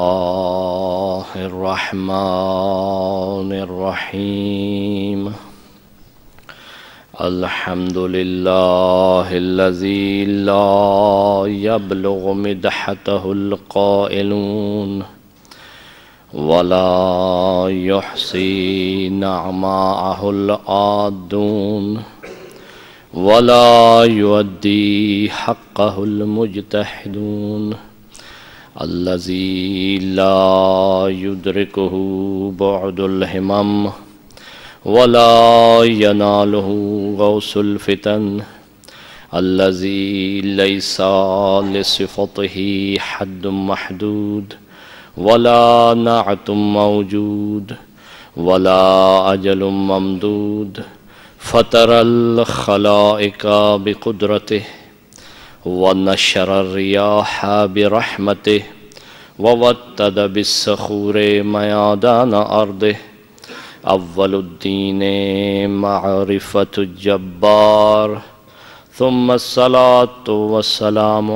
الله الرحمن الرحيم الحمد لله الذي لا يبلغ مدحته القائلون ولا يحصي نعماءه العادون ولا يؤدي حقه المجتهدون الذي لا يدركه بعد الهمم ولا يناله غوث الفتن الذي ليس لصفته حد محدود ولا نعت موجود ولا أجل ممدود فطر الخلائق بقدرته ونشر الرياح برحمته ووتد بالصخور ميادان أرضه أول الدين معرفة الجبار ثم الصلاة والسلام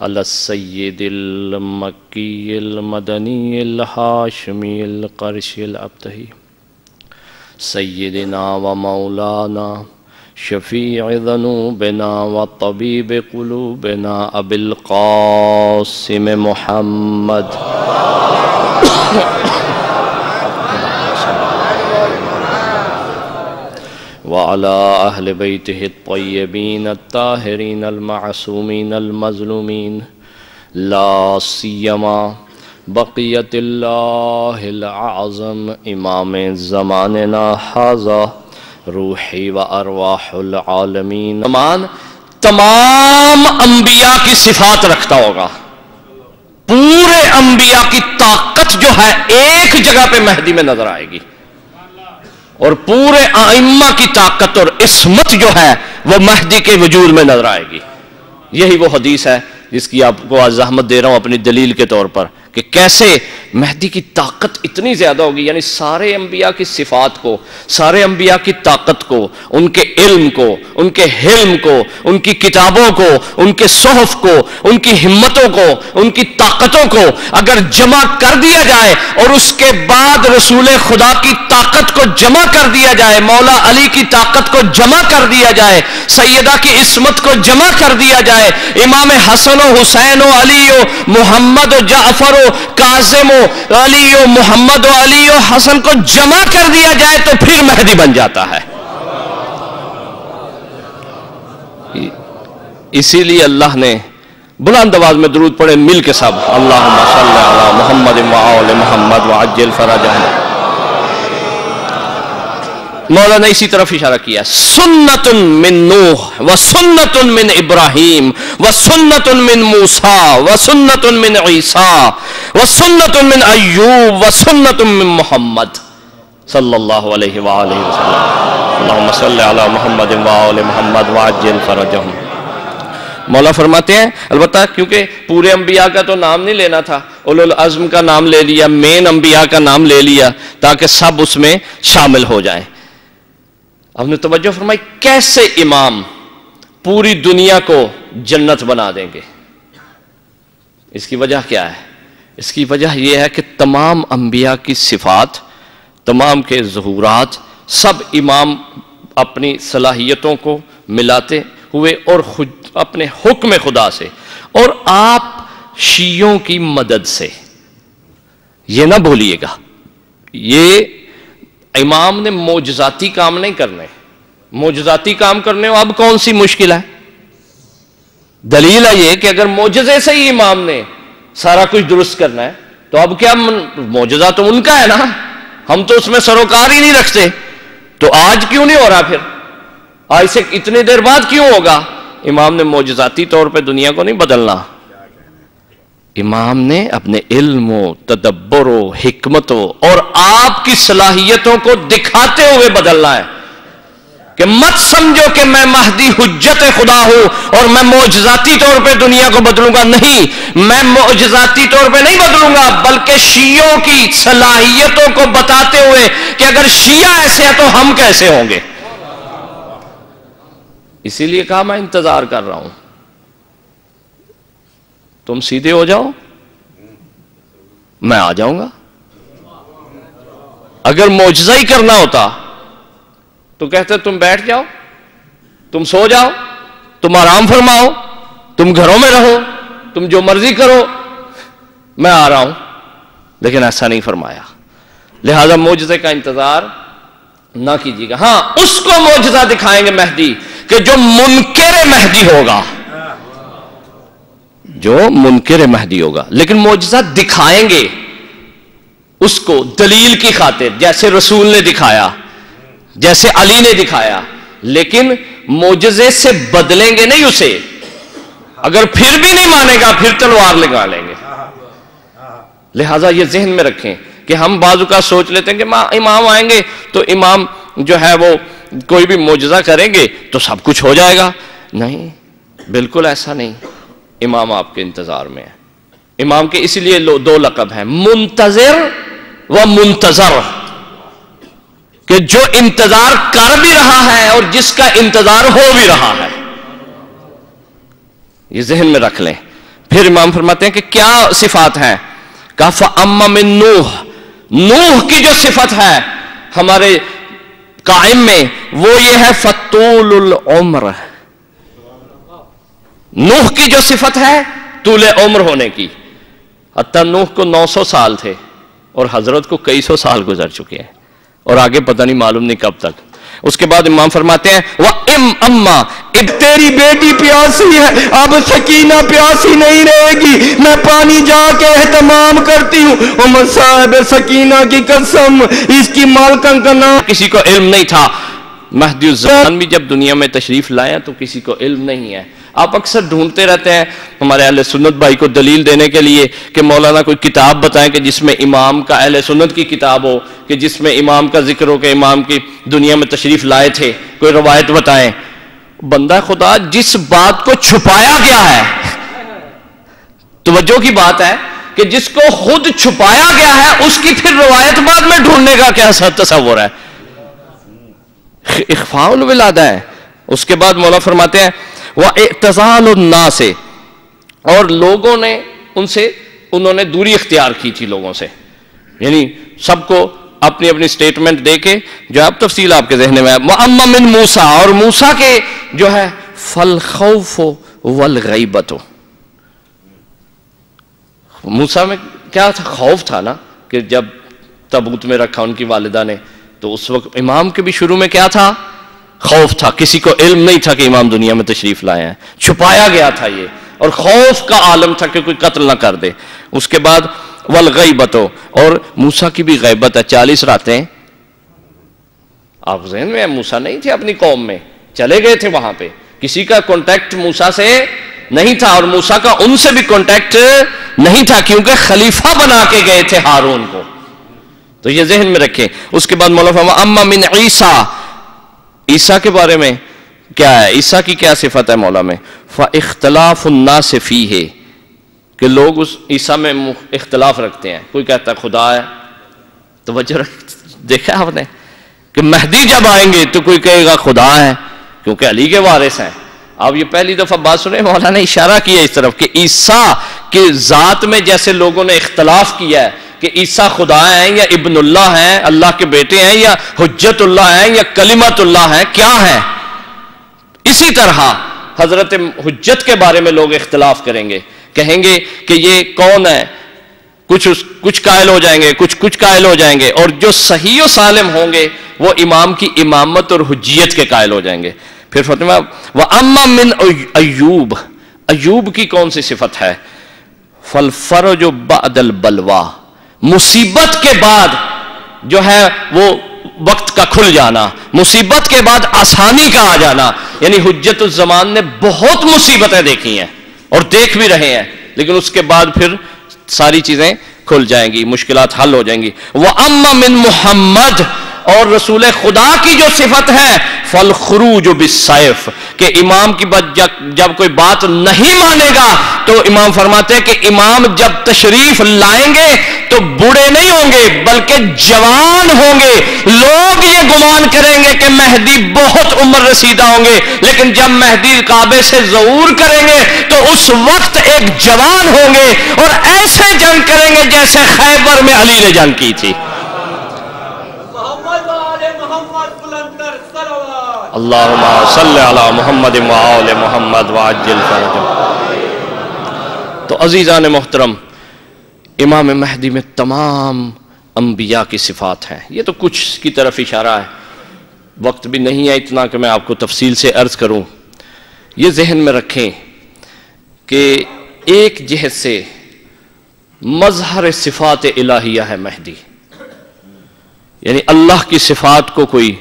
على السيد المكي المدني الهاشمي القرشي الأبتهي سيدنا ومولانا شفيع ذنوبنا وطبيب قلوبنا أبي القاسم محمد وعلى أهل بيته الطيبين الطاهرين المعصومين المظلومين لا سيما بقية الله الأعظم إمام زماننا هذا روحی و ارواح العالمین تمام انبیاء کی صفات رکھتا ہوگا. پورے انبیاء کی طاقت جو ہے ایک جگہ پہ مہدی میں نظر آئے گی اور پورے ائمہ کی طاقت اور عصمت جو ہے وہ مہدی کے وجود میں نظر آئے گی. یہی وہ حدیث ہے جس کی آپ کو آج زحمت دے رہا ہوں اپنی دلیل کے طور پر کہ کیسے مہدی کی طاقت اتنی زیادہ ہوگی. یعنی سارے انبیاء کی صفات کو، سارے انبیاء کی طاقت کو، ان کے علم کو، ان کے حلم کو، ان کی کتابوں کو، ان کے صحف کو، ان کی ہمتوں کو، ان کی طاقتوں کو اگر جمع کر دیا جائے اور اس کے بعد رسول خدا کی طاقت کو جمع کر دیا جائے، مولا علی کی طاقت کو جمع کر دیا جائے، سیدہ کی عصمت کو جمع کر دیا جائے، امام حسن و حسین و علی و محمد و جعفر و قاسم و علی و محمد و علی و حسن کو جمع کر دیا جائے تو پھر مہدی بن جاتا ہے. اسی لیے اللہ نے بلند آواز میں درود پڑھے مل کے سب اللہم صلی علی محمد و آل محمد وعجل فرجهم. مولا نے اسی طرف اشارہ کیا سنت من نوح و سنت من ابراہیم و سنت من موسیٰ و سنت من عیسیٰ و سنت من ایوب و سنت من محمد صلی اللہ علیہ وآلہ وسلم. اللہم صلی علی محمد و آل محمد وعجل فرجهم. مولا فرماتے ہیں البتہ کیونکہ پورے انبیاء کا تو نام نہیں لینا تھا، اولو العزم کا نام لے لیا، مین انبیاء کا نام لے لیا تاکہ سب اس میں شامل ہو جائیں. ہم نے توجہ فرمائی کیسے امام پوری دنیا کو جنت بنا دیں گے. اس کی وجہ کیا ہے؟ اس کی وجہ یہ ہے کہ تمام انبیاء کی صفات، تمام کے ظہورات سب امام اپنی صلاحیتوں کو ملاتے ہوئے اور خود اپنے حکم خدا سے اور آپ شیعوں کی مدد سے. یہ نہ بھولیے گا، یہ امام نے معجزاتی کام نہیں کرنے. معجزاتی کام کرنے اب کون سی مشکل ہے؟ دلیل ہے یہ کہ اگر معجزے سے ہی امام نے سارا کچھ درست کرنا ہے تو اب کیا معجزہ تو ان کا ہے نا، ہم تو اس میں سروکار ہی نہیں رکھتے. تو آج کیوں نہیں ہو رہا؟ پھر آج سے اتنی دیر بعد کیوں ہوگا؟ امام نے معجزاتی طور پہ دنیا کو نہیں بدلنا، امام نے اپنے علم و تدبر و حکمت اور آپ کی صلاحیتوں کو دکھاتے ہوئے بدلنا ہے کہ مت سمجھو کہ میں مہدی حجت خدا ہوں اور میں معجزاتی طور پہ دنیا کو بدلوں گا. نہیں، میں معجزاتی طور پہ نہیں بدلوں گا بلکہ شیعوں کی صلاحیتوں کو بتاتے ہوئے کہ اگر شیعہ ایسے ہیں تو ہم کیسے ہوں گے. اسی لیے کہا میں انتظار کر رہا ہوں، تم سیدھے ہو جاؤ میں آ جاؤں گا. اگر معجزہ ہی کرنا ہوتا تو کہتے تم بیٹھ جاؤ، تم سو جاؤ، تم آرام فرماؤ، تم گھروں میں رہو، تم جو مرضی کرو، میں آ رہا ہوں. لیکن ایسا نہیں فرمایا. لہذا معجزے کا انتظار نہ کیجیے گا. ہاں اس کو معجزہ دکھائیں گے مہدی کہ جو منکر مہدی ہوگا، جو منکر مہدی ہوگا. لیکن معجزہ دکھائیں گے اس کو دلیل کی خاطر، جیسے رسول نے دکھایا، جیسے علی نے دکھایا. لیکن معجزے سے بدلیں گے نہیں اسے. اگر پھر بھی نہیں مانے گا پھر تلوار لگا لیں گے. لہٰذا یہ ذہن میں رکھیں کہ ہم بعض اوقات سوچ لیتے ہیں کہ امام آئیں گے تو امام جو ہے وہ کوئی بھی معجزہ کریں گے تو سب کچھ ہو جائے گا. نہیں، بالکل ایسا نہیں. امام آپ کے انتظار میں ہے. امام کے اس لیے دو لقب ہیں، منتظر و منتظر، کہ جو انتظار کر بھی رہا ہے اور جس کا انتظار ہو بھی رہا ہے. یہ ذہن میں رکھ لیں. پھر امام فرماتے ہیں کہ کیا صفات ہیں؟ کہا فَأَمَّا مِن نوح، نوح کی جو صفت ہے ہمارے قائم میں وہ یہ ہے فطول العمر. نوح کی جو صفت ہے طول عمر ہونے کی. حتیٰ نوح کو 900 سال تھے اور حضرت کو کئی سو سال گزر چکے ہیں اور آگے پتہ نہیں معلوم نہیں کب تک. اس کے بعد امام فرماتے ہیں وَإِمْ تیری بیٹی پیاسی ہے، اب سکینہ پیاسی نہیں رہے گی، میں پانی جا کے اہتمام کرتی ہوں. عمر صاحب سکینہ کی قسم، اس کی مالکن کا نام. کسی کو علم نہیں تھا. مہدی الزمان بھی جب دنیا میں تشریف لائے تو کسی کو علم نہیں ہے. آپ اکثر ڈھونڈتے رہتے ہیں ہمارے اہل سنت بھائی کو دلیل دینے کے لیے کہ مولانا کوئی کتاب بتائیں کہ جس میں امام کا، اہل سنت کی کتاب ہو کہ جس میں امام کا ذکر ہو کہ امام کی دنیا میں تشریف لائے تھے. کوئی روایت بتائیں. بندہ خدا جس بات کو چھپایا گیا ہے، توجہ کی بات ہے کہ جس کو خود چھپایا گیا ہے اس کی پھر روایت بعد میں ڈھونڈنے کا کیا تصور ہے؟ اخفاء الولادہ ہے. اس کے بعد مولا فرماتے ہیں وَاِعْتِزَالُ النَّاسِ، اور لوگوں نے انہوں نے دوری اختیار کی تھی لوگوں سے. یعنی سب کو اپنی اپنی سٹیٹمنٹ دے کے جو اب تفصیل آپ کے ذہن میں ہے. وَأَمَّا مِن موسیٰ، اور موسیٰ کے جو ہے فَالْخَوْفُ وَالْغَیْبَةُ. موسیٰ میں کیا تھا؟ خوف تھا نا، کہ جب تابوت میں رکھا ان کی والدہ نے تو اس وقت امام کے بھی شروع میں کیا تھا؟ خوف تھا. کسی کو علم نہیں تھا کہ امام دنیا میں تشریف لائے ہیں، چھپایا گیا تھا یہ، اور خوف کا عالم تھا کہ کوئی قتل نہ کر دے. اس کے بعد والغیبت، اور موسیٰ کی بھی غیبت ہے. 40 راتیں آپ ذہن میں ہیں، موسیٰ نہیں تھے اپنی قوم میں، چلے گئے تھے وہاں پہ. کسی کا کانٹیکٹ موسیٰ سے نہیں تھا اور موسیٰ کا ان سے بھی کانٹیکٹ نہیں تھا کیونکہ خلیفہ بنا کے گئے تھے ہارون کو. تو یہ ذہن میں رکھیں. اس کے بعد مولا فرمایا اما من عیسیٰ، عیسیٰ کے بارے میں کیا ہے؟ عیسیٰ کی کیا صفت ہے مولا میں؟ فاختلاف الناس فیہ، کہ لوگ اس عیسیٰ میں اختلاف رکھتے ہیں. کوئی کہتا ہے خدا ہے، توجہ دیکھا آپ نے کہ مہدی جب آئیں گے تو کوئی کہے گا خدا ہے کیونکہ علی کے وارث ہیں. آپ یہ پہلی دفعہ بات سنیں، مولا نے اشارہ کیا اس طرف کہ عیسیٰ کی ذات میں جیسے لوگوں نے اختلاف کیا ہے کہ عیسیٰ خدا ہیں یا ابن اللہ ہیں، اللہ کے بیٹے ہیں، یا حجت اللہ ہیں یا کلمت اللہ ہیں، کیا ہیں، اسی طرح حضرت حجت کے بارے میں لوگ اختلاف کریں گے. کہیں گے کہ یہ کون ہے، کچھ قائل ہو جائیں گے، کچھ قائل ہو جائیں گے، اور جو صحیح و سالم ہوں گے وہ امام کی امامت اور حجیت کے قائل ہو جائیں گے. پھر فتوہ وَأَمَّا مِنْ ایوب، ایوب کی کون سی صفت ہے؟ فَالْفَرْجُ بَعْدَ الْبَلْوَى، مصیبت کے بعد جو ہے وہ وقت کا کھل جانا، مصیبت کے بعد آسانی کا آ جانا. یعنی حجت الزمان نے بہت مصیبتیں دیکھی ہیں اور دیکھ بھی رہے ہیں، لیکن اس کے بعد پھر ساری چیزیں کھل جائیں گی، مشکلات حل ہو جائیں گی. وَأَمَّا مِن محمد، اور رسول خدا کی جو صفت ہے فالخروج بالسیف، کہ امام کی جب کوئی بات نہیں مانے گا تو امام فرماتے ہیں کہ امام جب تشریف لائیں گے تو بوڑھے نہیں ہوں گے بلکہ جوان ہوں گے. لوگ یہ گمان کریں گے کہ مہدی بہت عمر رسیدہ ہوں گے، لیکن جب مہدی کعبے سے ظہور کریں گے تو اس وقت ایک جوان ہوں گے اور ایسے جنگ کریں گے جیسے خیبر میں علی نے جنگ کی تھی. اللہم صلی علی محمد وآل محمد وعجل فرجهم. تو عزیزان محترم، امام مہدی میں تمام انبیاء کی صفات ہیں. یہ تو کچھ کی طرف اشارہ ہے، وقت بھی نہیں ہے اتنا کہ میں آپ کو تفصیل سے عرض کروں. یہ ذہن میں رکھیں کہ ایک جہت سے مظہر صفات الہیہ ہے مہدی، یعنی اللہ کی صفات کو کوئی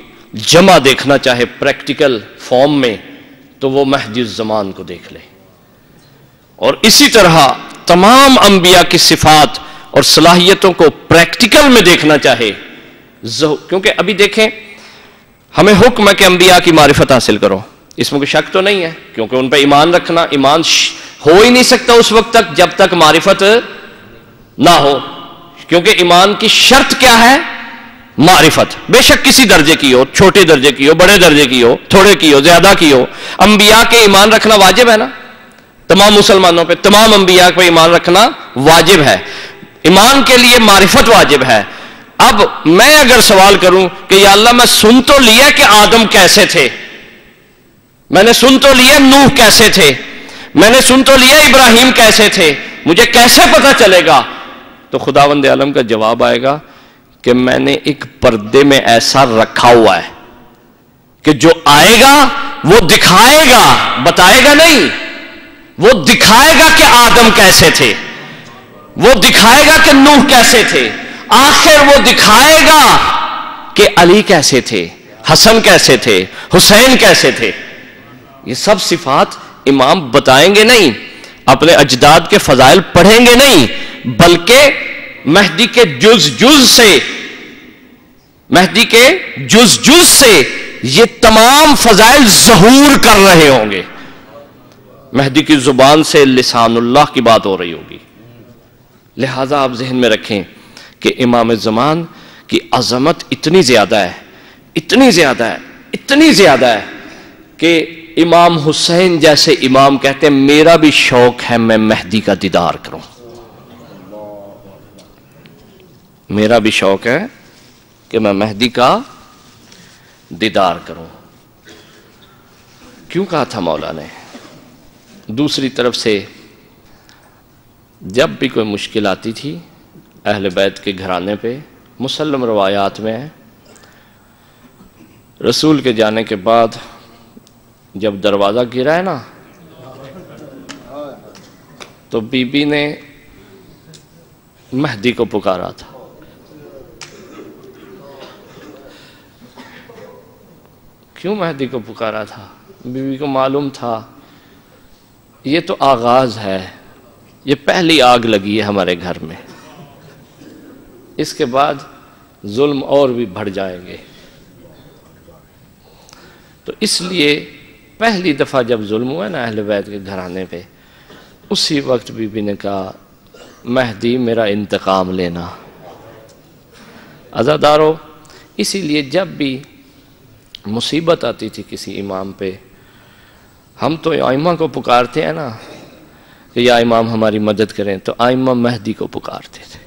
جمع دیکھنا چاہے پریکٹیکل فارم میں تو وہ مہدی الزمان کو دیکھ لے. اور اسی طرح تمام انبیاء کی صفات اور صلاحیتوں کو پریکٹیکل میں دیکھنا چاہے، کیونکہ ابھی دیکھیں ہمیں حکم ہے کہ انبیاء کی معرفت حاصل کرو، اس میں کوئی شک تو نہیں ہے، کیونکہ ان پہ ایمان رکھنا، ایمان ہو ہی نہیں سکتا اس وقت تک جب تک معرفت نہ ہو، کیونکہ ایمان کی شرط کیا ہے؟ معرفت. بے شک کسی درجے کی ہو، چھوٹے درجے کی ہو، بڑے درجے کی ہو، تھوڑے کی ہو، زیادہ کی ہو، انبیاء کے ایمان رکھنا واجب ہے نا. تمام مسلمانوں پہ، تمام انبیاء پہ ایمان رکھنا واجب ہے. ایمان کے لیے معرفت واجب ہے. اب میں اگر سوال کروں کہ یا اللہ میں سن تو لیا کہ آدم کیسے تھے، میں نے سن تو لیا نوح کیسے تھے، میں نے سن تو لیا ابراہیم کیسے تھے، مجھے کیسے پتہ چلے گا؟ تو خداوند عالم کا جواب آئے گا کہ میں نے ایک پردے میں ایسا رکھا ہوا ہے کہ جو آئے گا وہ دکھائے گا، بتائے گا نہیں، وہ دکھائے گا کہ آدم کیسے تھے، وہ دکھائے گا کہ نوح کیسے تھے، آخر وہ دکھائے گا کہ علی کیسے تھے، حسن کیسے تھے، حسین کیسے تھے. یہ سب صفات امام بتائیں گے نہیں، اپنے اجداد کے فضائل پڑھیں گے نہیں، بلکہ مہدی کے جز جز سے یہ تمام فضائل ظہور کر رہے ہوں گے. مہدی کی زبان سے لسان اللہ کی بات ہو رہی ہوگی. لہذا آپ ذہن میں رکھیں کہ امام زمان کی عظمت اتنی زیادہ ہے، اتنی زیادہ ہے، اتنی زیادہ ہے کہ امام حسین جیسے امام کہتے ہیں میرا بھی شوق ہے میں مہدی کا دیدار کروں، میرا بھی شوق ہے کہ میں مہدی کا دیدار کروں. کیوں کہا تھا مولا نے؟ دوسری طرف سے جب بھی کوئی مشکل آتی تھی اہل بیت کے گھرانے پہ، مسلم روایات میں ہے، رسول کے جانے کے بعد جب دروازہ گرا ہے نا تو بی بی نے مہدی کو پکارا تھا. کیوں مہدی کو پکارا تھا؟ بی بی کو معلوم تھا یہ تو آغاز ہے، یہ پہلی آگ لگی ہے ہمارے گھر میں، اس کے بعد ظلم اور بھی بڑھ جائیں گے. تو اس لیے پہلی دفعہ جب ظلم ہوا نا اہل بیت کے گھرانے پہ، اسی وقت بی بی نے کہا مہدی میرا انتقام لینا. عزادارو، اسی لیے جب بھی مصیبت آتی تھی کسی امام پہ، ہم تو ائمہ کو پکارتے ہیں نا کہ یا امام ہماری مدد کریں، تو ائمہ مہدی کو پکارتے تھے.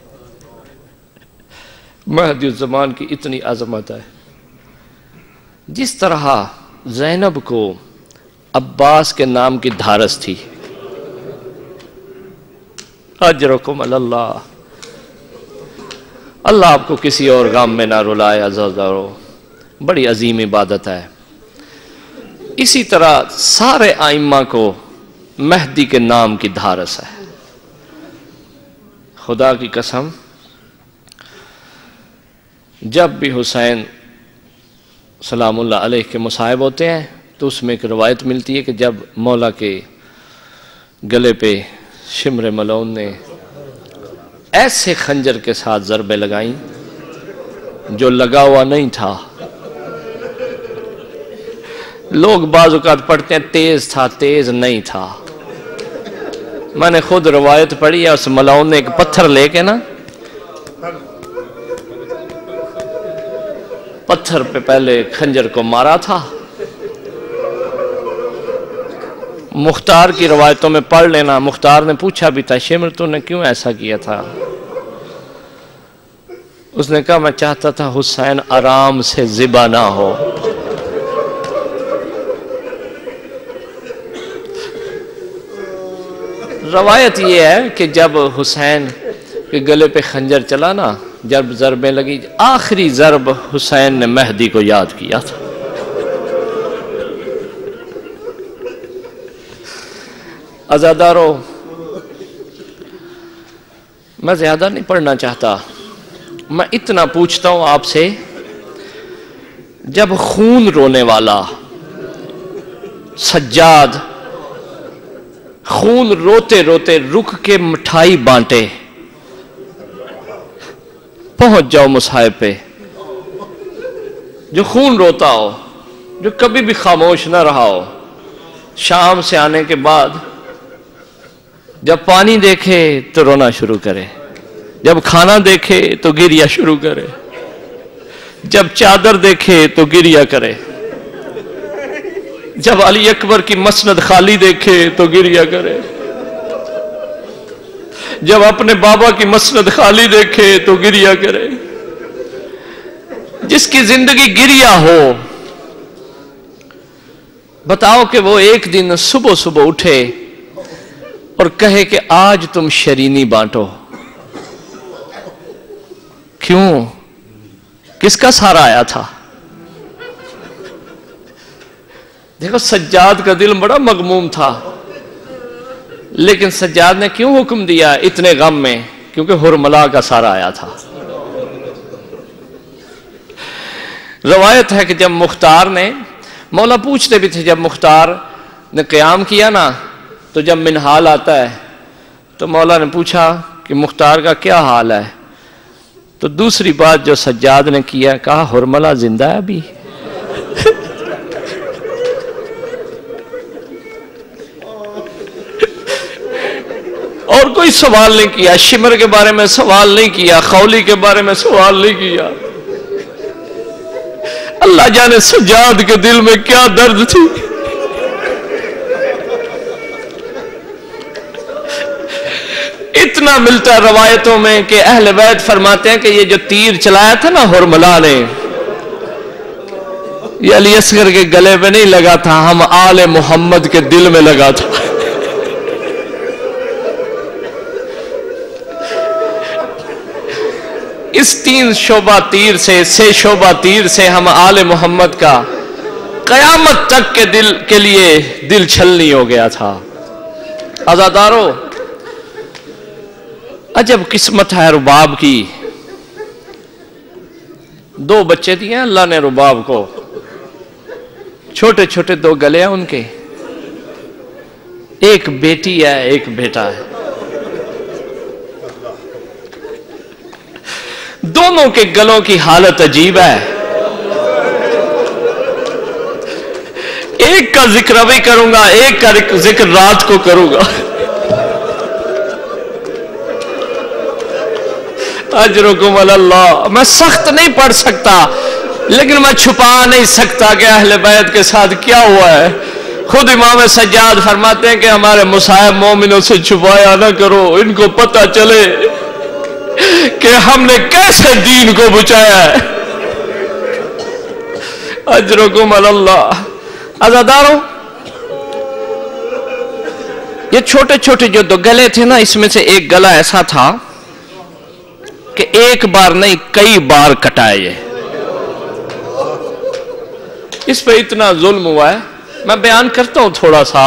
مہدی الزمان کی اتنی عظمت ہے. جس طرح زینب کو عباس کے نام کی دھارس تھی، اجرکم اللہ، اللہ آپ کو کسی اور غم میں نہ رلائے. عزیزارو، بڑی عظیم عبادت ہے. اسی طرح سارے ائمہ کو مہدی کے نام کی دھارس ہے. خدا کی قسم، جب بھی حسین سلام اللہ علیہ کے مصائب ہوتے ہیں تو اس میں ایک روایت ملتی ہے کہ جب مولا کے گلے پہ شمر ملعون نے ایسے خنجر کے ساتھ ضربیں لگائیں جو لگا ہوا نہیں تھا. لوگ بعض اوقات پڑھتے ہیں تیز تھا، تیز نہیں تھا. میں نے خود روایت پڑھی ہے، اس ملعون نے ایک پتھر لے کے نا پتھر پہ پہلے خنجر کو مارا تھا. مختار کی روایتوں میں پڑھ لینا. مختار نے پوچھا بھی تھا شمر تو نے کیوں ایسا کیا تھا؟ اس نے کہا میں چاہتا تھا حسین آرام سے ذبح نہ ہو. روایت یہ ہے کہ جب حسین کے گلے پہ خنجر چلا نا، جب ضربیں لگی، آخری ضرب حسین نے مہدی کو یاد کیا تھا. عزادارو، میں زیادہ نہیں پڑھنا چاہتا، میں اتنا پوچھتا ہوں آپ سے، جب خون رونے والا سجاد خون روتے روتے رک کے مٹھائی بانٹے، پہنچ جاؤ مصائب پہ، جو خون روتا ہو، جو کبھی بھی خاموش نہ رہا ہو، شام سے آنے کے بعد جب پانی دیکھے تو رونا شروع کرے، جب کھانا دیکھے تو گریہ شروع کرے، جب چادر دیکھے تو گریہ کرے، جب علی اکبر کی مسند خالی دیکھے تو گریہ کرے، جب اپنے بابا کی مسند خالی دیکھے تو گریہ کرے. جس کی زندگی گریہ ہو، بتاؤ کہ وہ ایک دن صبح صبح اٹھے اور کہے کہ آج تم شرینی بانٹو. کیوں؟ کس کا سہارا آیا تھا؟ دیکھو سجاد کا دل بڑا مغموم تھا، لیکن سجاد نے کیوں حکم دیا اتنے غم میں؟ کیونکہ حرملا کا سہارا آیا تھا. روایت ہے کہ جب مختار نے، مولا پوچھتے بھی تھے، جب مختار نے قیام کیا نا، تو جب منحال آتا ہے تو مولا نے پوچھا کہ مختار کا کیا حال ہے؟ تو دوسری بات جو سجاد نے کیا، کہا حرملا زندہ ہے ابھی. اور کوئی سوال نہیں کیا، شمر کے بارے میں سوال نہیں کیا، خولی کے بارے میں سوال نہیں کیا. اللہ جانے سجاد کے دل میں کیا درد تھی. اتنا ملتا ہے روایتوں میں کہ اہل بیت فرماتے ہیں کہ یہ جو تیر چلایا تھا نا حرملا نے، یہ علی اصغر کے گلے میں نہیں لگا تھا، ہم آل محمد کے دل میں لگا تھا. اس 3 شعبہ تیر سے، 6 شعبہ تیر سے ہم آل محمد کا قیامت تک کے دل کے لیے دل چھلنی ہو گیا تھا. عزادارو، عجب قسمت ہے رباب کی. 2 بچے دیے اللہ نے رباب کو، چھوٹے چھوٹے 2 گلے ہیں ان کے، ایک بیٹی ہے ایک بیٹا ہے. دونوں کے گلوں کی حالت عجیب ہے. ایک کا ذکر ابھی کروں گا، ایک کا ذکر رات کو کروں گا. اجرکم علی اللہ. میں سخت نہیں پڑھ سکتا، لیکن میں چھپا نہیں سکتا کہ اہل بیت کے ساتھ کیا ہوا ہے. خود امام سجاد فرماتے ہیں کہ ہمارے مصائب مومنوں سے چھپایا نہ کرو، ان کو پتہ چلے کہ ہم نے کیسے دین کو بچایا ہے. اجرکم علی اللہ. عزاداروں، یہ چھوٹے چھوٹے جو 2 گلے تھے نا، اس میں سے ایک گلا ایسا تھا کہ ایک بار نہیں کئی بار کٹائے. یہ اس پہ اتنا ظلم ہوا ہے، میں بیان کرتا ہوں تھوڑا سا.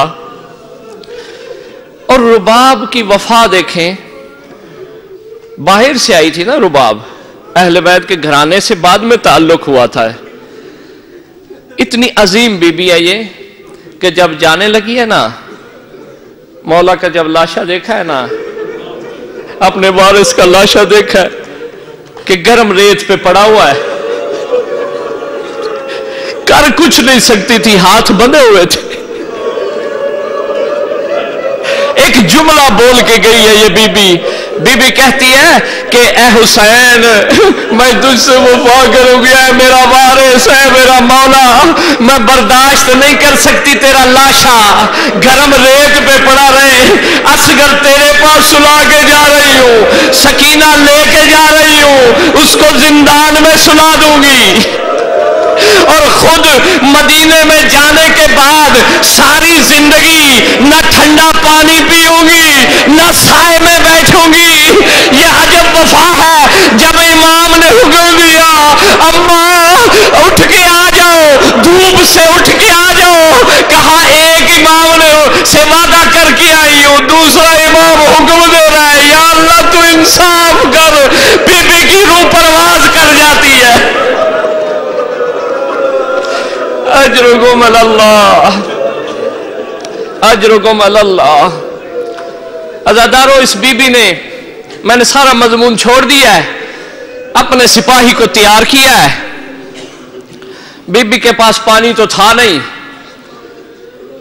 اور رباب کی وفا دیکھیں، باہر سے آئی تھی نا رباب، اہل بیت کے گھرانے سے بعد میں تعلق ہوا تھا. اتنی عظیم بی بی ہے یہ کہ جب جانے لگی ہے نا، مولا کا جب لاشا دیکھا ہے نا، اپنے وارث کا لاشا دیکھا ہے کہ گرم ریت پہ پڑا ہوا ہے، کر کچھ نہیں سکتی تھی، ہاتھ بندھے ہوئے تھے. ایک جملہ بول کے گئی ہے یہ بی بی، بی بی کہتی ہے کہ اے حسین میں تجھ سے وفا کروں گی، اے میرا وارث، اے میرا مولا، میں برداشت نہیں کر سکتی تیرا لاشا گرم ریت پہ پڑا رہے، اصغر تیرے پاس سلا کے جا رہی ہوں، سکینہ لے کے جا رہی ہوں، اس کو زندان میں سلا دوں گی، اور خود مدینے میں جانے کے بعد ساری زندگی نہ ٹھنڈا پانی پیوں گی نہ سائے میں بیٹھوں گی۔ یہ عجب وفا ہے۔ جب امام نے حکم دیا اماں اٹھ کے آ جاؤ، دھوپ سے اٹھ کے آ جاؤ، کہا ایک امام نے سے وعدہ کر کے آئی ہوں، دوسرا امام حکم دے رہا ہے، یا اللہ تو انصاف کر۔ بی بی کی روح پرواز کر جاتی ہے۔ اجرکم اللہ، اجرکم اللہ۔ عزادارو، اس بی بی نے، میں نے سارا مضمون چھوڑ دیا ہے، اپنے سپاہی کو تیار کیا ہے۔ بی بی کے پاس پانی تو تھا نہیں،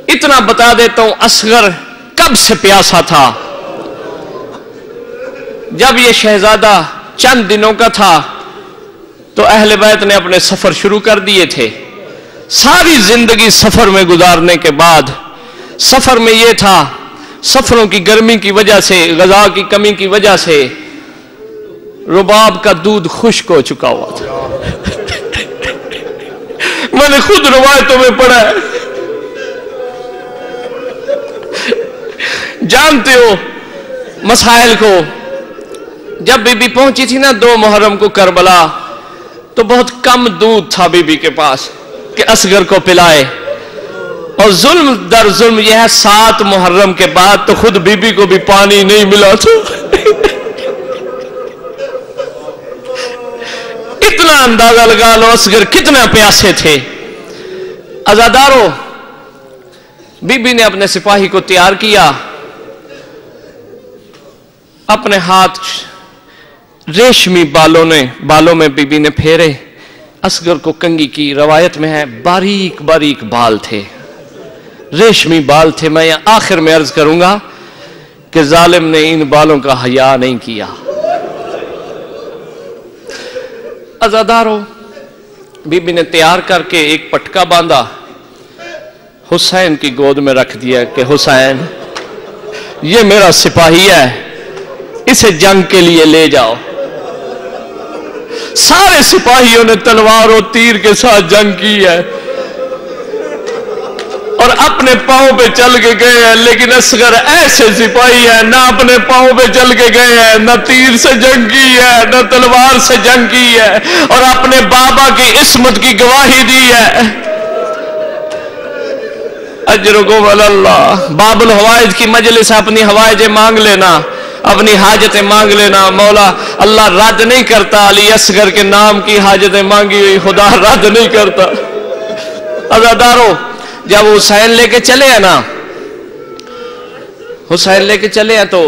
اتنا بتا دیتا ہوں، اصغر کب سے پیاسا تھا؟ جب یہ شہزادہ چند دنوں کا تھا تو اہل بیت نے اپنے سفر شروع کر دیے تھے۔ ساری زندگی سفر میں گزارنے کے بعد، سفر میں یہ تھا، سفروں کی گرمی کی وجہ سے، غذا کی کمی کی وجہ سے رباب کا دودھ خشک ہو چکا ہوا تھا۔ میں نے خود روایتوں میں پڑھا ہے، جانتے ہو مسائل کو۔ جب بی بی پہنچی تھی نا 2 محرم کو کربلا، تو بہت کم دودھ تھا بی بی کے پاس کہ اصغر کو پلائے، اور ظلم در ظلم یہ ہے 7 محرم کے بعد تو خود بی بی کو بھی پانی نہیں ملا تھا۔ اتنا اندازہ لگا لو اصغر کتنا پیاسے تھے۔ عزادارو، بی بی نے اپنے سپاہی کو تیار کیا، اپنے ہاتھ ریشمی بالوں میں بی بی نے پھیرے، اصغر کو کنگھی کی۔ روایت میں ہے باریک باریک بال تھے، ریشمی بال تھے۔ میں آخر میں عرض کروں گا کہ ظالم نے ان بالوں کا حیا نہیں کیا۔ عزادارو، بی بی نے تیار کر کے ایک پٹکا باندھا، حسین کی گود میں رکھ دیا کہ حسین یہ میرا سپاہی ہے، اسے جنگ کے لیے لے جاؤ۔ سارے سپاہیوں نے تلوار و تیر کے ساتھ جنگ کی ہے اور اپنے پاؤں پہ چل کے گئے ہیں، لیکن اصغر ایسے سپاہی ہے، نہ اپنے پاؤں پہ چل کے گئے ہیں، نہ تیر سے جنگ کی ہے، نہ تلوار سے جنگ کی ہے، اور اپنے بابا کی عصمت کی گواہی دی ہے۔ اجرکم اللہ۔ باب الحوائج کی مجلس، اپنی حوائجیں مانگ لینا، اپنی حاجتیں مانگ لینا، مولا اللہ رد نہیں کرتا۔ علی اصغر کے نام کی حاجتیں مانگی ہوئی خدا رد نہیں کرتا۔ عزادارو، جب حسین لے کے چلے ہیں نا، حسین لے کے چلے ہیں تو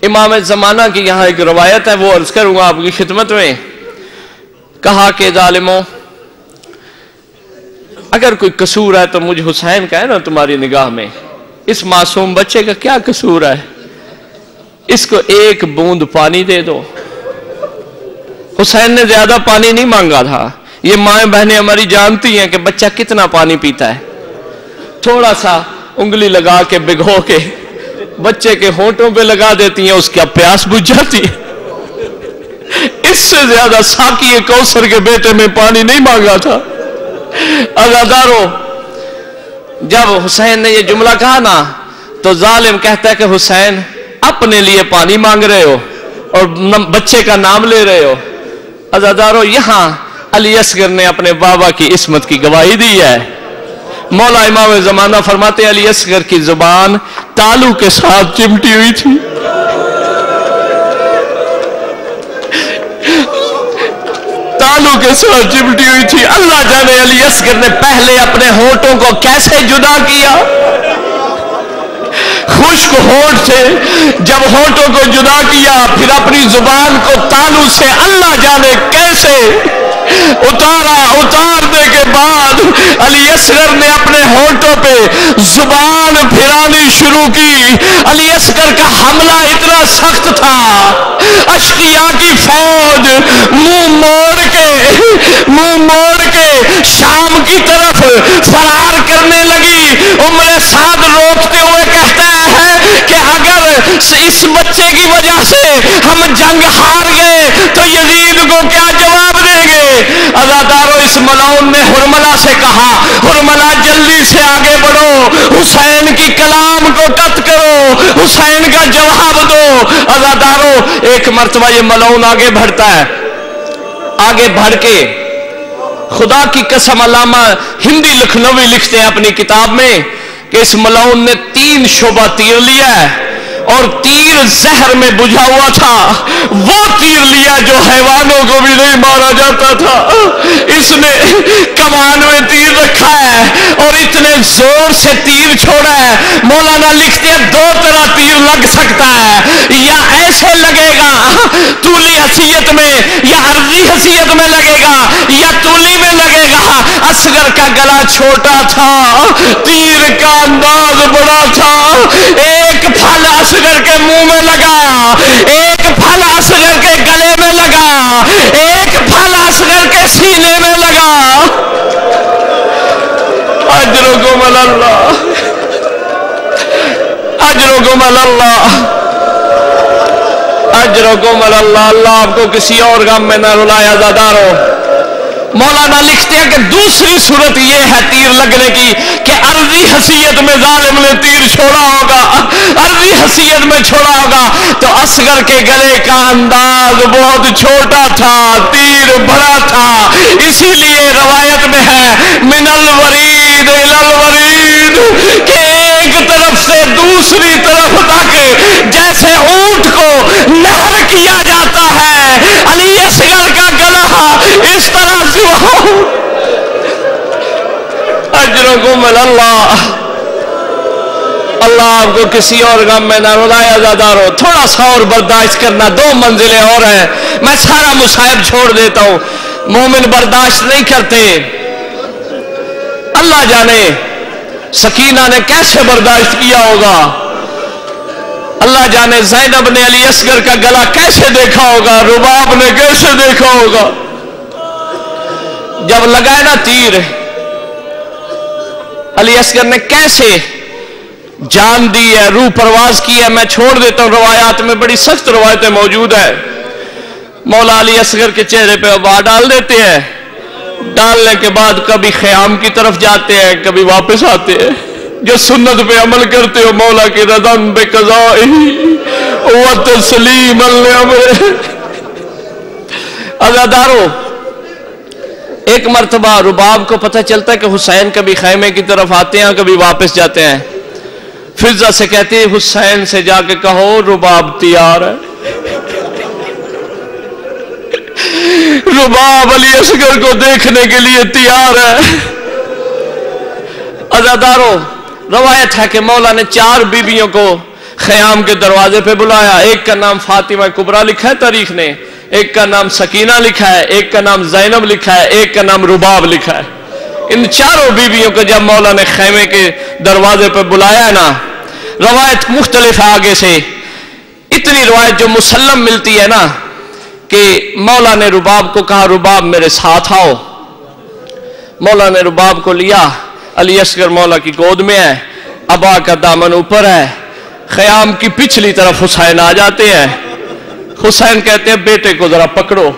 امام زمانہ کی یہاں ایک روایت ہے، وہ عرض کروں گا آپ کی خدمت میں۔ کہا کہ ظالموں، اگر کوئی قصور ہے تو مجھ حسین کا ہے نا تمہاری نگاہ میں، اس معصوم بچے کا کیا قصور ہے؟ اس کو ایک بوند پانی دے دو۔ حسین نے زیادہ پانی نہیں مانگا تھا، یہ مائیں بہنیں ہماری جانتی ہیں کہ بچہ کتنا پانی پیتا ہے۔ تھوڑا سا انگلی لگا کے بھگو کے بچے کے ہونٹوں پہ لگا دیتی ہیں، اس کی پیاس بجھ جاتی ہے۔ اس سے زیادہ ساقی کوثر کے بیٹے میں پانی نہیں مانگا تھا۔ عزادارو، جب حسین نے یہ جملہ کہا نا تو ظالم کہتا ہے کہ حسین اپنے لیے پانی مانگ رہے ہو اور بچے کا نام لے رہے ہو۔ عزادارو، یہاں علی اصغر نے اپنے بابا کی عصمت کی گواہی دی ہے۔ مولا امام زمانہ فرماتے علی اصغر کی زبان تالو کے ساتھ چمٹی ہوئی تھی۔ تالو کے ساتھ چمٹی ہوئی تھی۔ اللہ جانے علی اصغر نے پہلے اپنے ہونٹوں کو کیسے جدا کیا، خشک ہونٹ سے جب ہونٹوں کو جدا کیا، پھر اپنی زبان کو تالو سے اللہ جانے کیسے اتارنے کے بعد علی اصغر نے اپنے ہونٹوں پہ زبان پھرانی شروع کی. علی اصغر کا حملہ اتنا سخت تھا، اشقیاء کی فوج منہ موڑ کے شام کی طرف فرار کرنے لگی. عمر سعد روکتے ہوئے کہتا ہے کہ اگر اس بچے کی وجہ سے ہم جنگ ہار گئے تو یزید کو کیا جواب دیں گے؟ عزادارو، اس ملعون نے حرملہ سے کہا، حرملہ جلدی سے آگے بڑھو، حسین کی کلام کو قط کرو، حسین کا جواب دو. عزادارو، ایک مرتبہ یہ ملعون آگے بڑھتا ہے، آگے بڑھ کے خدا کی قسم علامہ ہندی لکھنوی لکھتے ہیں اپنی کتاب میں کہ اس ملعون نے 3 شعبہ تیر لیا ہے، اور تیر زہر میں بجھا ہوا تھا، وہ تیر لیا جو حیوانوں کو بھی نہیں مارا جاتا تھا. اس نے کمان میں تیر رکھا ہے اور اتنے زور سے تیر چھوڑا ہے. مولانا لکھتے ہیں 2 طرح تیر لگ سکتا ہے، یا ایسے لگے گا طولی حیثیت میں، یا عرضی حیثیت میں لگے گا، یا طولی میں لگے گا. اصغر کا گلا چھوٹا تھا، تیر کا انداز بڑا تھا. ایک پھل اصغر کے منہ میں لگا، ایک پھل اصغر کے گلے میں لگا، ایک پھل اصغر کے سینے میں لگا. اجرکم اللہ، اجرکم اللہ، اجرکم اللہ. اللہ آپ کو کسی اور غم میں نہ رلائے. عزادارو، مولانا لکھتے ہیں کہ دوسری صورت یہ ہے تیر لگنے کی کہ عرضی حیثیت میں ظالم نے تیر چھوڑا ہوگا، عرضی حیثیت میں چھوڑا ہوگا. تو اصغر کے گلے کا انداز بہت چھوٹا تھا، تیر بڑا تھا، اسی لیے روایت میں ہے من الورید الی الورید، کہ ایک طرف سے دوسری طرف تک جیسے اونٹ کو نہر کیا جاتا ہے، علی اصغر کا گلا اس طرح سے. اجرکم اللہ، اللہ آپ کو کسی اور غم میں نہ رلائے. عزادارو، تھوڑا سا اور برداشت کرنا، 2 منزلیں اور ہیں. میں سارا مصائب چھوڑ دیتا ہوں. مومن برداشت نہیں کرتے. اللہ جانے سکینہ نے کیسے برداشت کیا ہوگا، اللہ جانے زینب نے علی اصغر کا گلا کیسے دیکھا ہوگا، رباب نے کیسے دیکھا ہوگا. جب لگائے نا تیر، علی اصغر نے کیسے جان دی ہے، روح پرواز کی ہے. میں چھوڑ دیتا ہوں، روایات میں بڑی سخت روایتیں موجود ہیں. مولا علی اصغر کے چہرے پہ وبا ڈال دیتے ہیں، ڈالنے کے بعد کبھی خیام کی طرف جاتے ہیں، کبھی واپس آتے ہیں. جو سنت پہ عمل کرتے ہو، مولا کی رضا بے قضائہ و تسلیم الامر. عزادارو، ایک مرتبہ رباب کو پتہ چلتا ہے کہ حسین کبھی خیمے کی طرف آتے ہیں، کبھی واپس جاتے ہیں. فضا سے کہتی ہے حسین سے جا کے کہو رباب تیار ہے. رباب علی اصغر کو دیکھنے کے لیے تیار ہے. عزادارو، روایت ہے کہ مولا نے 4 بیویوں کو خیام کے دروازے پہ بلایا. ایک کا نام فاطمہ کبریٰ لکھا ہے تاریخ نے، ایک کا نام سکینہ لکھا ہے، ایک کا نام زینب لکھا ہے، ایک کا نام رباب لکھا ہے. ان 4 بیویوں کو جب مولا نے خیمے کے دروازے پہ بلایا نا، روایت مختلف ہے آگے سے. اتنی روایت جو مسلم ملتی ہے نا کہ مولا نے رباب کو کہا رباب میرے ساتھ آؤ. مولا نے رباب کو لیا، علی اصغر مولا کی گود میں ہے، ابا کا دامن اوپر ہے، خیام کی پچھلی طرف حسین آ جاتے ہیں. حسین کہتے ہیں بیٹے کو ذرا پکڑو.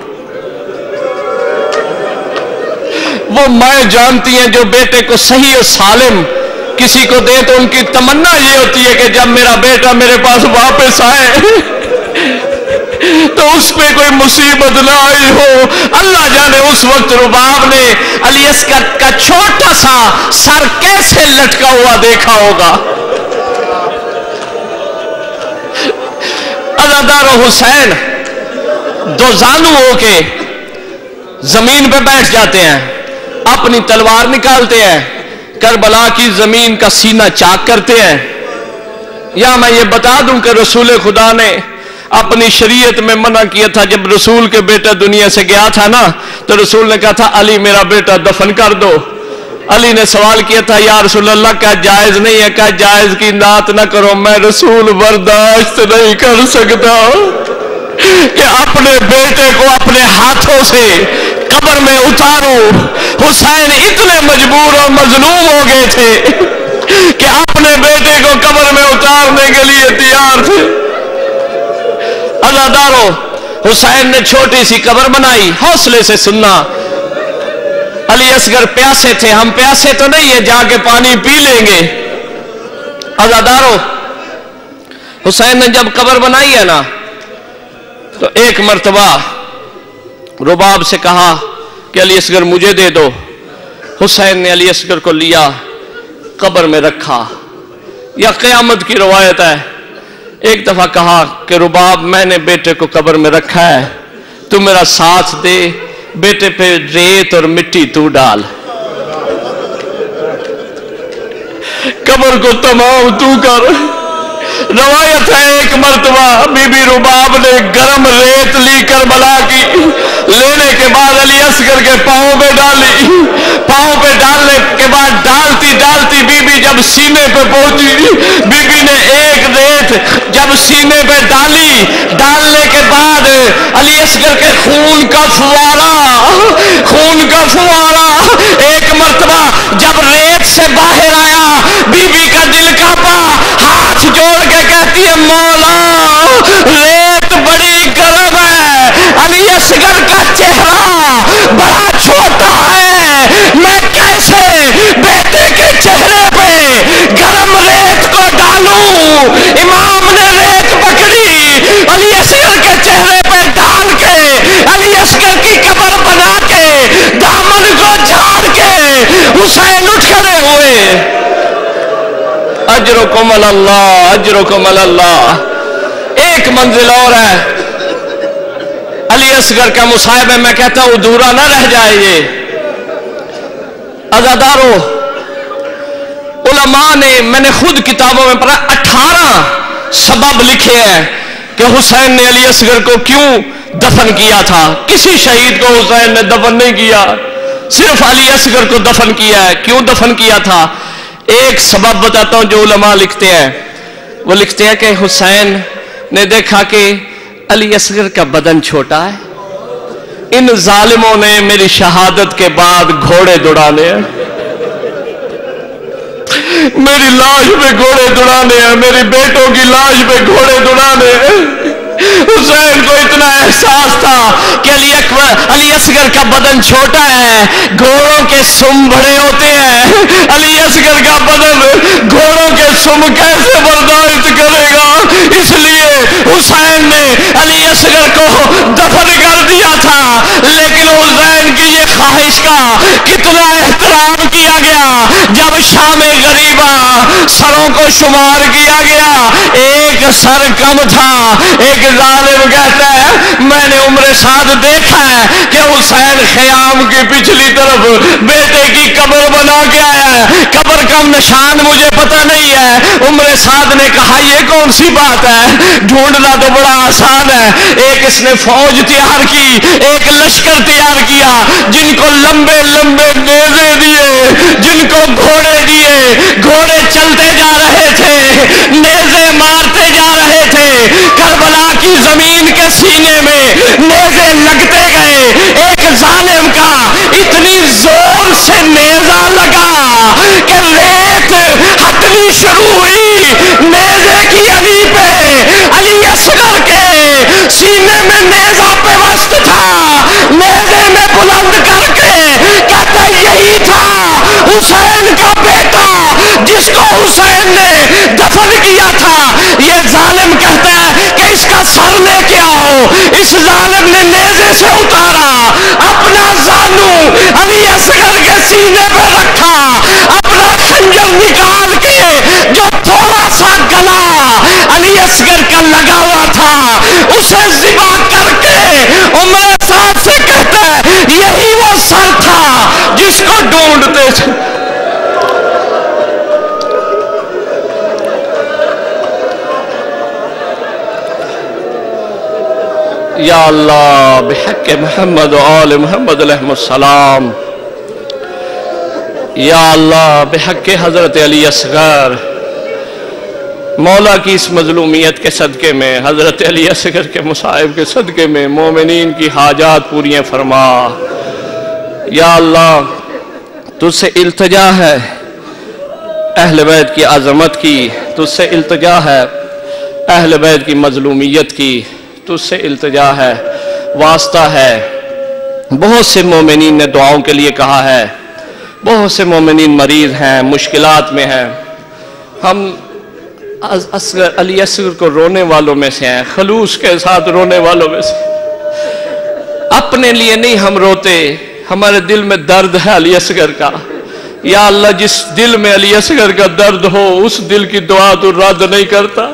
وہ مائیں جانتی ہیں جو بیٹے کو صحیح و سالم کسی کو دے تو ان کی تمنا یہ ہوتی ہے کہ جب میرا بیٹا میرے پاس واپس آئے تو اس پہ کوئی مصیبت نہ آئی ہو. اللہ جانے اس وقت رباب نے علی اصغر کا چھوٹا سا سر کیسے لٹکا ہوا دیکھا ہوگا. عزادار و حسین 2 زانو ہو کے زمین پہ بیٹھ جاتے ہیں، اپنی تلوار نکالتے ہیں، کربلا کی زمین کا سینہ چاک کرتے ہیں. یا میں یہ بتا دوں کہ رسول خدا نے اپنی شریعت میں منع کیا تھا. جب رسول کے بیٹا دنیا سے گیا تھا نا تو رسول نے کہا تھا علی میرا بیٹا دفن کر دو. علی نے سوال کیا تھا یا رسول اللہ کیا جائز نہیں ہے؟ کہا جائز کی نعت نہ کرو، میں رسول برداشت نہیں کر سکتا کہ اپنے بیٹے کو اپنے ہاتھوں سے قبر میں اتارو. حسین اتنے مجبور اور مظلوم ہو گئے تھے کہ اپنے بیٹے کو قبر میں اتارنے کے لیے تیار تھے. عزادارو، حسین نے چھوٹی سی قبر بنائی. حوصلے سے سننا، علی اصغر پیاسے تھے، ہم پیاسے تو نہیں ہیں جا کے پانی پی لیں گے. عزادارو، حسین نے جب قبر بنائی ہے نا تو ایک مرتبہ رباب سے کہا کہ علی اصغر مجھے دے دو. حسین نے علی اصغر کو لیا، قبر میں رکھا. یا قیامت کی روایت ہے، ایک دفعہ کہا کہ رباب میں نے بیٹے کو قبر میں رکھا ہے، تو میرا ساتھ دے، بیٹے پہ ریت اور مٹی تو ڈال، قبر کو تمام تو کر. روایت ہے ایک مرتبہ بی بی رباب نے گرم ریت لی کربلا کی، لینے کے بعد علی اصغر کے پاؤں پہ ڈالی. پاؤں پہ ڈالنے کے بعد ڈالتی ڈالتی بی بی جب سینے پہ پہنچی، بی بی نے ایک ریت جب سینے پہ ڈالی، ڈالنے کے بعد علی اصغر کے خون کا فوارہ ایک مرتبہ جب ریت سے باہر آیا، بی بی کا دل کانپا، ہاتھ جوڑ کے کہتی ہے مولا ریت بڑی گرم ہے، علی اصغر کا چہرہ بڑا چھوٹا ہے، میں کیسے بیٹے کے چہرے پہ گرم ریت کو ڈالوں؟ امام نے ریت پکڑی، علی اصغر کے چہرے پہ ڈال کے علی اصغر کی قبر بنا کے دامن کو جھاڑ کے حسین اٹھ کھڑے ہوئے. اجرکم اللہ، اجرکم اللہ. ایک منزل اور ہے علی اصغر کا مصاحب ہے، میں کہتا ہوں ادھورا نہ رہ جائے. یہ عزادارو، علماء نے، میں نے خود کتابوں میں پڑھا، 18 سبب لکھے ہیں کہ حسین نے علی اصغر کو کیوں دفن کیا تھا. کسی شہید کو حسین نے دفن نہیں کیا، صرف علی اصغر کو دفن کیا ہے. کیوں دفن کیا تھا؟ ایک سبب بتاتا ہوں جو علماء لکھتے ہیں. وہ لکھتے ہیں کہ حسین نے دیکھا کہ علی اصغر کا بدن چھوٹا ہے، ان ظالموں نے میری شہادت کے بعد گھوڑے دوڑانے ہیں، میری لاش پہ گھوڑے دوڑانے ہیں، میری بیٹوں کی لاش پہ گھوڑے دوڑانے ہیں. حسین کو اتنا احساس تھا کہ علی اصغر کا بدن چھوٹا ہے، گھوڑوں کے سم بڑے ہوتے ہیں، علی اصغر کا بدن گھوڑوں کے سم کیسے برداشت کرے گا؟ اس لیے حسین نے علی اصغر کو دفن کر دیا تھا. لیکن حسین کی یہ خواہش کا کتنا احترام کیا گیا. جب شام غریبہ سروں کو شمار کیا گیا، ایک سر کم تھا. ایک ظالم کہتا ہے میں نے عمر سعد دیکھا ہے کہ حسین خیام کی پچھلی طرف بیٹے کی قبر بنا کے آیا ہے، قبر کا نشان مجھے پتہ نہیں ہے. عمر سعد نے کہا یہ کون سی بات ہے، ڈھونڈنا تو بڑا آسان ہے. ایک اس نے فوج تیار کی، ایک لشکر تیار کیا، جن کو لمبے لمبے نیزے دیے، جن کو گھوڑے دیے، گھوڑے چلتے جا رہے تھے، نیزے مارتے جا رہے تھے. کربلا کی زمین کے سینے میں نیزے لگتے گئے. ایک ظالم کا اتنی زور سے نیزہ لگا کہ ریت ہٹنی شروع ہوئی. نیزے کی علی پہ، علی اصغر کے سینے میں نیزہ پیوست تھا. نیزے میں بلند کر کے کہتا یہی تھا حسین کا بیٹا جس کو حسین نے دفن کیا تھا. یہ ظالم کہتا ہے کہ اس کا سر لے کے آؤ. اس ظالم نے نیزے سے اتارا، اپنا زانو علی اصغر کے سینے پہ رکھا، اپنا خنجر نکال کے جو تھوڑا سا گلا علی اصغر کا لگا ہوا تھا اسے ذبح کر کے عمر سعد سے کہتا ہے یہی وہ سر تھا جس کو ڈھونڈتے تھے. اللہ بحق محمد و آل محمد علیہ السلام، یا اللہ بحق حضرت علی اصغر، مولا کی اس مظلومیت کے صدقے میں، حضرت علی اصغر کے مصائب کے صدقے میں مومنین کی حاجات پوری فرما۔ یا اللہ تجھ سے التجا ہے اہل بیت کی عظمت کی، تجھ سے التجا ہے اہل بیت کی مظلومیت کی، تجھ سے التجا ہے، واسطہ ہے۔ بہت سے مومنین نے دعاؤں کے لیے کہا ہے، بہت سے مومنین مریض ہیں، مشکلات میں ہیں، ہم علی اصغر کو رونے والوں میں سے ہیں، خلوص کے ساتھ رونے والوں میں سے۔ اپنے لیے نہیں ہم روتے، ہمارے دل میں درد ہے علی اصغر کا۔ یا اللہ جس دل میں علی اصغر کا درد ہو اس دل کی دعا تو رد نہیں کرتا۔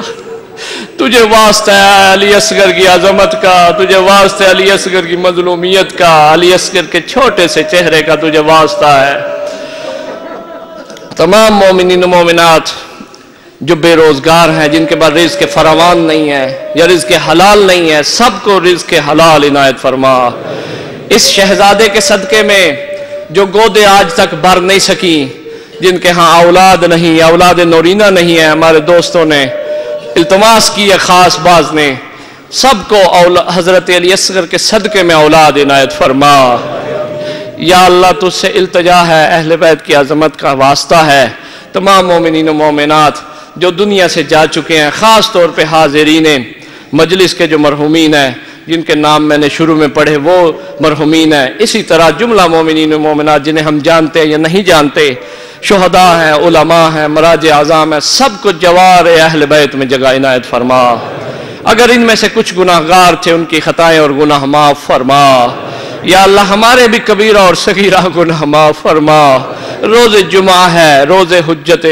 تجھے واسطہ ہے علی اصغر کی عظمت کا، تجھے واسطہ ہے علی اصغر کی مظلومیت کا، علی اصغر کے چھوٹے سے چہرے کا تجھے واسطہ ہے۔ تمام مومنین و مومنات جو بے روزگار ہیں، جن کے پاس رزق فراوان نہیں ہے یا رزق حلال نہیں ہے، سب کو رزق حلال عنایت فرما۔ اس شہزادے کے صدقے میں جو گودے آج تک بھر نہیں سکی، جن کے ہاں اولاد نہیں، اولاد نورینہ نہیں ہے، ہمارے دوستوں نے التماس کی ہے، خاص باز نے، سب کو حضرت علی اصغر کے صدقے میں اولاد عنایت فرما۔ یا اللہ تجھ سے التجا ہے، اہل بیت کی عظمت کا واسطہ ہے۔ تمام مومنین و مومنات جو دنیا سے جا چکے ہیں، خاص طور پہ حاضرین مجلس کے جو مرحومین ہیں، جن کے نام میں نے شروع میں پڑھے وہ مرحومین ہیں، اسی طرح جملہ مومنین و مومنات جنہیں ہم جانتے ہیں یا نہیں جانتے، شہداء ہیں، علماء ہیں، مراجع اعظام ہیں، سب کو جوار اہل بیت میں جگہ عنایت فرما۔ اگر ان میں سے کچھ گناہگار تھے ان کی خطائیں اور گناہ معاف فرما۔ یا اللہ ہمارے بھی کبیرہ اور صغیرہ گناہ معاف فرما۔ روز جمعہ ہے، روز حجت،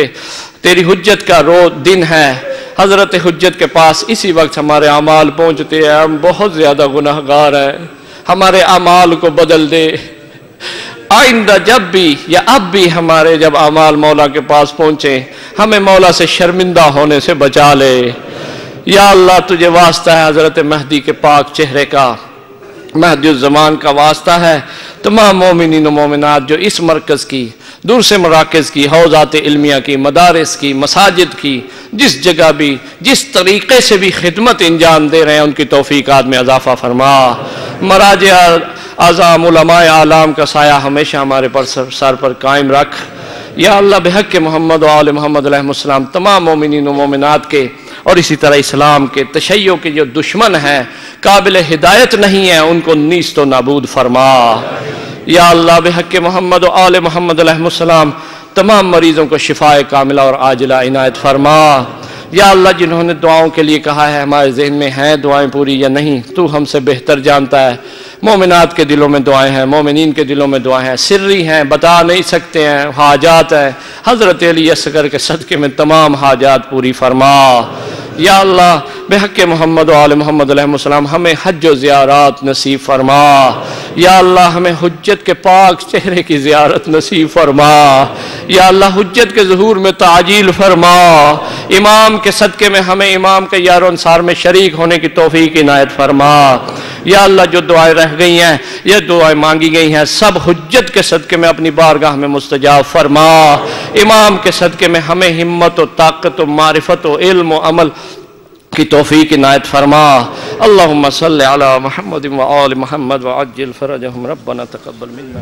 تیری حجت کا دن ہے، حضرت حجت کے پاس اسی وقت ہمارے اعمال پہنچتے ہیں، ہم بہت زیادہ گناہگار ہیں، ہمارے اعمال کو بدل دے۔ آئندہ جب بھی یا اب بھی ہمارے جب اعمال مولا کے پاس پہنچے، ہمیں مولا سے شرمندہ ہونے سے بچا لے۔ یا اللہ تجھے واسطہ ہے حضرت مہدی کے پاک چہرے کا، مہدی الزمان کا واسطہ ہے۔ تمام مومنین و مومنات جو اس مرکز کی، دور سے مراکز کی، حوزات علمیہ کی، مدارس کی، مساجد کی، جس جگہ بھی جس طریقے سے بھی خدمت انجام دے رہے ہیں ان کی توفیقات میں اضافہ فرما۔ مراجع اعظام علماء اعلام کا سایہ ہمیشہ ہمارے سر پر قائم رکھ۔ یا اللہ بحق محمد و آل محمد علیہ السلام تمام مومنین و مومنات کے اور اسی طرح اسلام کے تشیع کے جو دشمن ہیں، قابل ہدایت نہیں ہیں، ان کو نیست و نابود فرما۔ یا اللہ بحق محمد و آل محمد علیہ السلام تمام مریضوں کو شفاء کاملہ اور عاجلہ عنایت فرما۔ یا اللہ جنہوں نے دعاؤں کے لیے کہا ہے ہمارے ذہن میں ہیں دعائیں پوری یا نہیں، تو ہم سے بہتر جانتا ہے۔ مومنات کے دلوں میں دعائیں ہیں، مومنین کے دلوں میں دعائیں ہیں، سری ہیں، بتا نہیں سکتے ہیں، حاجات ہیں، حضرت علی اصغر کے صدقے میں تمام حاجات پوری فرما۔ یا اللہ بحق محمد و آل محمد علیہ السلام ہمیں حج و زیارات نصیب فرما۔ یا اللہ ہمیں حجت کے پاک چہرے کی زیارت نصیب فرما۔ یا اللہ حجت کے ظہور میں تعجیل فرما۔ امام کے صدقے میں ہمیں امام کے یار و انصار میں شریک ہونے کی توفیق عنایت فرما۔ یا اللہ جو دعائیں رہ گئی ہیں، یہ دعائیں مانگی گئی ہیں، سب حجت کے صدقے میں اپنی بارگاہ میں مستجاب فرما۔ امام کے صدقے میں ہمیں ہمت و طاقت و معرفت و علم و عمل کی توفیق عنایت فرما۔ اللہم صلی علی محمد و آل محمد وعجل فرجہم ربنا تقبل منا۔